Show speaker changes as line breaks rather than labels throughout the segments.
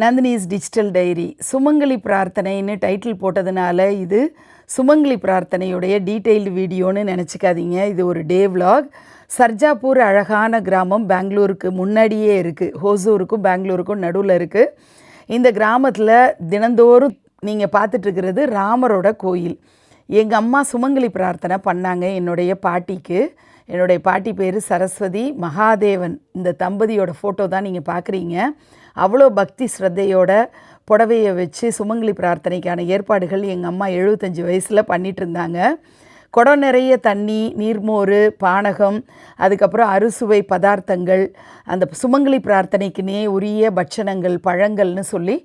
Nandini's digital diary சுமங்கலி பிரார்த்தனைன்னு title போட்டதுனால இது சுமங்கலி பிரார்த்தனையுடைய detailed வீடியோன்னு நினச்சிக்காதீங்க. இது ஒரு டே விலாக். சர்ஜாப்பூர் அழகான கிராமம் பெங்களூருக்கு முன்னாடியே இருக்குது. ஹோசூருக்கும் பெங்களூருக்கும் நடுவில் இருக்குது. இந்த கிராமத்தில் தினந்தோறும் நீங்கள் பார்த்துட்ருக்கிறது ராமரோட கோயில். எங்கள் அம்மா சுமங்கலி பிரார்த்தனை பண்ணாங்க என்னுடைய பாட்டிக்கு. என்னுடைய பாட்டி பேர் சரஸ்வதி மகாதேவன். இந்த தம்பதியோட ஃபோட்டோ தான் நீங்கள் பார்க்குறீங்க. அவ்வளோ பக்தி ஸ்ரத்தையோட புடவையை வச்சு சுமங்கலி பிரார்த்தனைக்கான ஏற்பாடுகள் எங்கள் அம்மா 75 வயசில் பண்ணிகிட்டு இருந்தாங்க. குடம் நிறைய தண்ணி, நீர்மோர், பானகம், அதுக்கப்புறம் அறுசுவை பதார்த்தங்கள், அந்த சுமங்கலி பிரார்த்தனைக்குன்னே உரிய பட்சணங்கள், பழங்கள்னு சொல்லி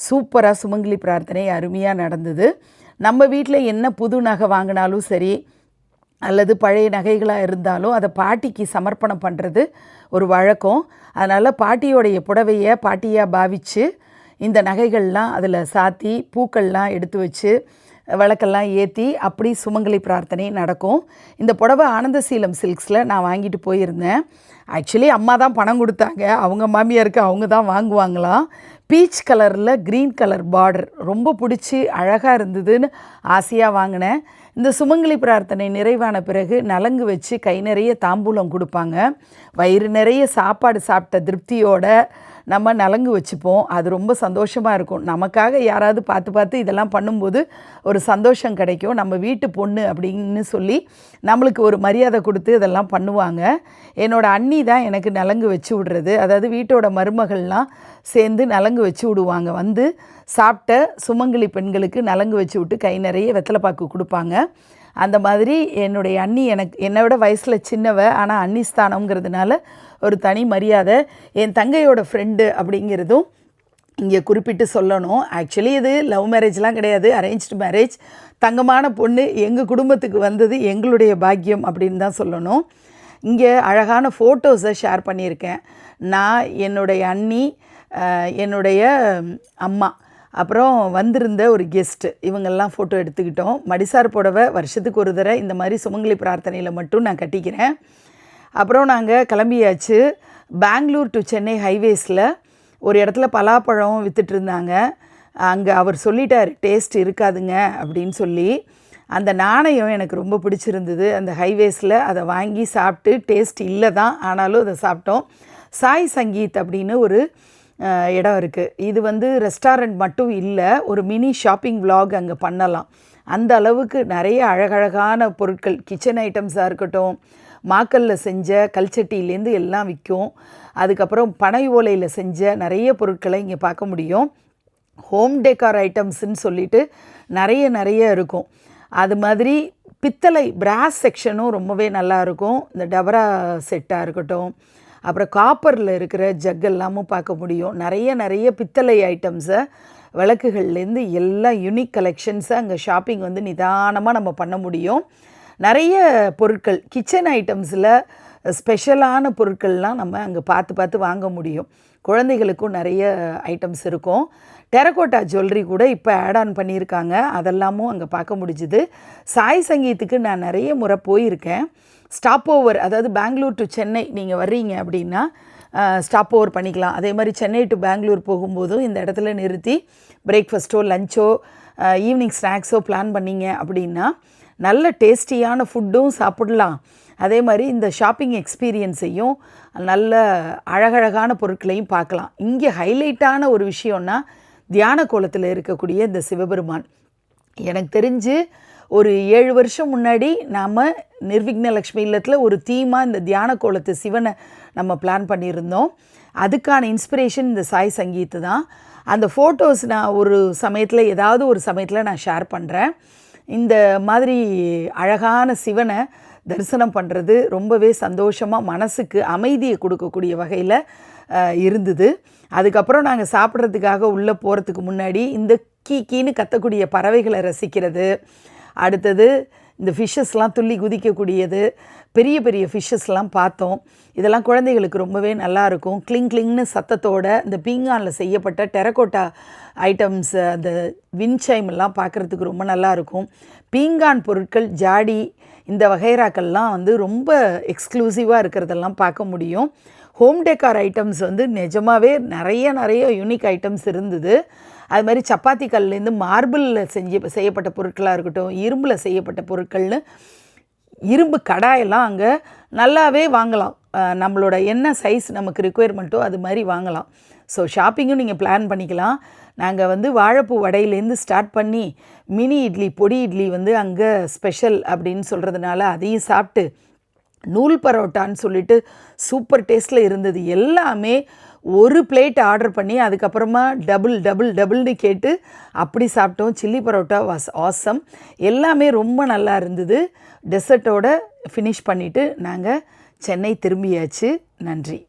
சூப்பராக சுமங்கலி பிரார்த்தனை அருமையாக நடந்தது. நம்ம வீட்டில் என்ன புது நகை வாங்கினாலும் சரி, அல்லது பழைய நகைகளாக இருந்தாலும் அதை பாட்டிக்கு சமர்ப்பணம் பண்ணுறது ஒரு வழக்கம். அதனால் பாட்டியோடைய புடவையை பாட்டியாக பாவித்து இந்த நகைகள்லாம் அதில் சாத்தி பூக்கள்லாம் எடுத்து வச்சு விளக்கெல்லாம் ஏற்றி அப்படி சுமங்கலி பிரார்த்தனை நடக்கும். இந்த புடவை ஆனந்தசீலம் சில்க்ஸில் நான் வாங்கிட்டு போயிருந்தேன். ஆக்சுவலி அம்மா தான் பணம் கொடுத்தாங்க. அவங்க மாமியாருக்கு அவங்க தான் வாங்குவாங்களாம். பீச் கலரில் க்ரீன் கலர் பார்டர் ரொம்ப பிடிச்சி அழகாக இருந்ததுன்னு ஆசையாக வாங்கினேன். இந்த சுமங்கலி பிரார்த்தனை நிறைவான பிறகு நலங்கு வச்சு கை நிறைய தாம்பூலம் கொடுப்பாங்க. வயிறு நிறைய சாப்பாடு சாப்பிட்ட திருப்தியோட நம்ம நலங்கு வச்சுப்போம். அது ரொம்ப சந்தோஷமாக இருக்கும். நமக்காக யாராவது பார்த்து இதெல்லாம் பண்ணும்போது ஒரு சந்தோஷம் கிடைக்கும். நம்ம வீட்டு பொண்ணு அப்படின்னு சொல்லி நம்மளுக்கு ஒரு மரியாதை கொடுத்து இதெல்லாம் பண்ணுவாங்க. என்னோடய அண்ணி தான் எனக்கு நலங்கு வச்சு விடுறது. அதாவது வீட்டோட மருமகள்லாம் சேர்ந்து நலங்கு வச்சு விடுவாங்க. வந்து சாப்பிட்ட சுமங்கலி பெண்களுக்கு நலங்கு வச்சு விட்டு கை நிறைய வெத்தலைப்பாக்கு கொடுப்பாங்க. அந்த மாதிரி என்னுடைய அண்ணி என்னை விட வயசில் சின்னவ, ஆனால் அண்ணி ஸ்தானங்கிறதுனால ஒரு தனி மரியாதை. என் தங்கையோட ஃப்ரெண்டு அப்படிங்கிறதும் இங்கே குறிப்பிட்டு சொல்லணும். ஆக்சுவலி இது லவ் மேரேஜ்லாம் கிடையாது, அரேஞ்ச்டு மேரேஜ். தங்கமான பொண்ணு எங்கள் குடும்பத்துக்கு வந்தது எங்களுடைய பாக்கியம் அப்படின்னு தான் சொல்லணும். இங்கே அழகான ஃபோட்டோஸை ஷேர் பண்ணியிருக்கேன். நான், என்னுடைய அண்ணி, என்னுடைய அம்மா, அப்புறம் வந்திருந்த ஒரு கெஸ்ட்டு, இவங்கெல்லாம் ஃபோட்டோ எடுத்துக்கிட்டோம். மடிசார் புடவை வருஷத்துக்கு ஒரு தடவை இந்த மாதிரி சுமங்கலி பிரார்த்தனையில் மட்டும் நான் கட்டிக்கிறேன். அப்புறம் நாங்கள் கிளம்பியாச்சு. பெங்களூர் டு சென்னை ஹைவேஸில் ஒரு இடத்துல பலாப்பழம் விற்றுட்டு இருந்தாங்க. அங்கே அவர் சொல்லிட்டார் டேஸ்ட் இருக்காதுங்க அப்படின்னு சொல்லி. அந்த நாணயம் எனக்கு ரொம்ப பிடிச்சிருந்தது. அந்த ஹைவேஸில் அதை வாங்கி சாப்பிட்டு டேஸ்ட் இல்லை தான், ஆனாலும் அதை சாப்பிட்டோம். சாய் சங்கீத் அப்படின்னு ஒரு இடம் இருக்குது. இது வந்து ரெஸ்டாரண்ட் மட்டும் இல்லை, ஒரு மினி ஷாப்பிங் விலாக் அங்கே பண்ணலாம். அந்த அளவுக்கு நிறைய அழகழகான பொருட்கள், கிச்சன் ஐட்டம்ஸாக இருக்கட்டும், மாக்கல்ல செஞ்ச கல்ச்சட்டியிலேருந்து எல்லாம் விற்கும். அதுக்கப்புறம் பனை ஓலையில் செஞ்ச நிறைய பொருட்களை இங்கே பார்க்க முடியும். ஹோம் டெக்கார் ஐட்டம்ஸுன்னு சொல்லிட்டு நிறைய இருக்கும். அது மாதிரி பித்தளை பிராஸ் செக்ஷனும் ரொம்பவே நல்லாயிருக்கும். இந்த டபரா செட்டாக இருக்கட்டும், அப்புறம் காப்பரில் இருக்கிற ஜக்கெல்லாமும் பார்க்க முடியும். நிறைய பித்தளை ஐட்டம்ஸை, விளக்குகள்லேருந்து எல்லாம் யூனிக் கலெக்ஷன்ஸை அங்கே ஷாப்பிங் வந்து நிதானமாக நம்ம பண்ண முடியும். நிறைய பொருட்கள், கிச்சன் ஐட்டம்ஸில் ஸ்பெஷலான பொருட்கள்லாம் நம்ம அங்கே பார்த்து வாங்க முடியும். குழந்தைகளுக்கும் நிறைய ஐட்டம்ஸ் இருக்கும். டெரகோட்டா ஜுவல்லரி கூட இப்போ ஆட் ஆன் பண்ணியிருக்காங்க. அதெல்லாமும் அங்கே பார்க்க முடிஞ்சுது. சாய் சங்கீத்துக்கு நான் நிறைய முறை போயிருக்கேன். ஸ்டாப் ஓவர், அதாவது பெங்களூர் டு சென்னை நீங்கள் வர்றீங்க அப்படின்னா ஸ்டாப் ஓவர் பண்ணிக்கலாம். அதே மாதிரி சென்னை டு பெங்களூர் போகும்போதும் இந்த இடத்துல நிறுத்தி பிரேக்ஃபாஸ்ட்டோ லஞ்சோ ஈவினிங் ஸ்நாக்ஸோ பிளான் பண்ணிங்க அப்படின்னா நல்ல டேஸ்டியான ஃபுட்டும் சாப்பிடலாம். அதே மாதிரி இந்த ஷாப்பிங் எக்ஸ்பீரியன்ஸையும் நல்ல அழகழகான பொருட்களையும் பார்க்கலாம். இங்கே ஹைலைட்டான ஒரு விஷயம்னா தியான கோலத்தில் இருக்கக்கூடிய இந்த சிவபெருமான். எனக்கு தெரிஞ்சு ஒரு 7 வருஷம் முன்னாடி நாம் நிர்விக்ன லக்ஷ்மி இல்லத்தில் ஒரு தீமாக இந்த தியான கோலத்து சிவனை நம்ம பிளான் பண்ணியிருந்தோம். அதுக்கான இன்ஸ்பிரேஷன் இந்த சாய் சங்கீத்து தான். அந்த ஃபோட்டோஸ் நான் ஒரு சமயத்தில் ஏதாவது ஒரு சமயத்தில் நான் ஷேர் பண்ணுறேன். இந்த மாதிரி அழகான சிவனை தரிசனம் பண்ணுறது ரொம்பவே சந்தோஷமாக மனசுக்கு அமைதியை கொடுக்கக்கூடிய வகையில் இருந்தது. அதுக்கப்புறம் நாங்கள் சாப்பிட்றதுக்காக உள்ளே போகிறதுக்கு முன்னாடி இந்த கீன்னு கத்தக்கூடிய பறவைகளை ரசிக்கிறது, அடுத்தது இந்த ஃபிஷ்ஷஸ்லாம் துள்ளி குதிக்கக்கூடியது, பெரிய ஃபிஷ்ஷஸ்லாம் பார்த்தோம். இதெல்லாம் குழந்தைகளுக்கு ரொம்பவே நல்லாயிருக்கும். கிளிங்னு சத்தத்தோட இந்த பீங்கானில் செய்யப்பட்ட டெரகோட்டா ஐட்டம்ஸ், அந்த வின்சைமெல்லாம் பார்க்குறதுக்கு ரொம்ப நல்லாயிருக்கும். பீங்கான் பொருட்கள், ஜாடி, இந்த வகைராக்கள்லாம் வந்து ரொம்ப எக்ஸ்க்ளூசிவாக இருக்கிறதெல்லாம் பார்க்க முடியும். ஹோம் டெக்கார் ஐட்டம்ஸ் வந்து நிஜமாகவே நிறைய யூனிக் ஐட்டம்ஸ் இருந்தது. அது மாதிரி சப்பாத்தி கல்லேருந்து மார்பிளில் செய்யப்பட்ட பொருட்களாக இருக்கட்டும், இரும்பில் செய்யப்பட்ட பொருட்கள்னு இரும்பு கடாயெல்லாம் அங்கே நல்லாவே வாங்கலாம். நம்மளோட என்ன சைஸ் நமக்கு ரிக்குயர்மெண்ட்டோ அது மாதிரி வாங்கலாம். ஸோ ஷாப்பிங்கும் நீங்கள் பிளான் பண்ணிக்கலாம். நாங்கள் வந்து வாழைப்பூ வடையிலேருந்து ஸ்டார்ட் பண்ணி மினி இட்லி, பொடி இட்லி வந்து அங்கே ஸ்பெஷல் அப்படின்னு சொல்கிறதுனால அதையும் சாப்பிட்டு, நூல் பரோட்டான்னு சொல்லிட்டு சூப்பர் டேஸ்ட்டில் இருந்தது. எல்லாமே ஒரு பிளேட் ஆர்டர் பண்ணி அதுக்கப்புறமா டபுள்னு கேட்டு அப்படி சாப்பிட்டோம். Chilli parotta was awesome. எல்லாமே ரொம்ப நல்லா இருந்தது. டெசர்ட்டோட ஃபினிஷ் பண்ணிவிட்டு நாங்கள் சென்னை திரும்பியாச்சு. நன்றி.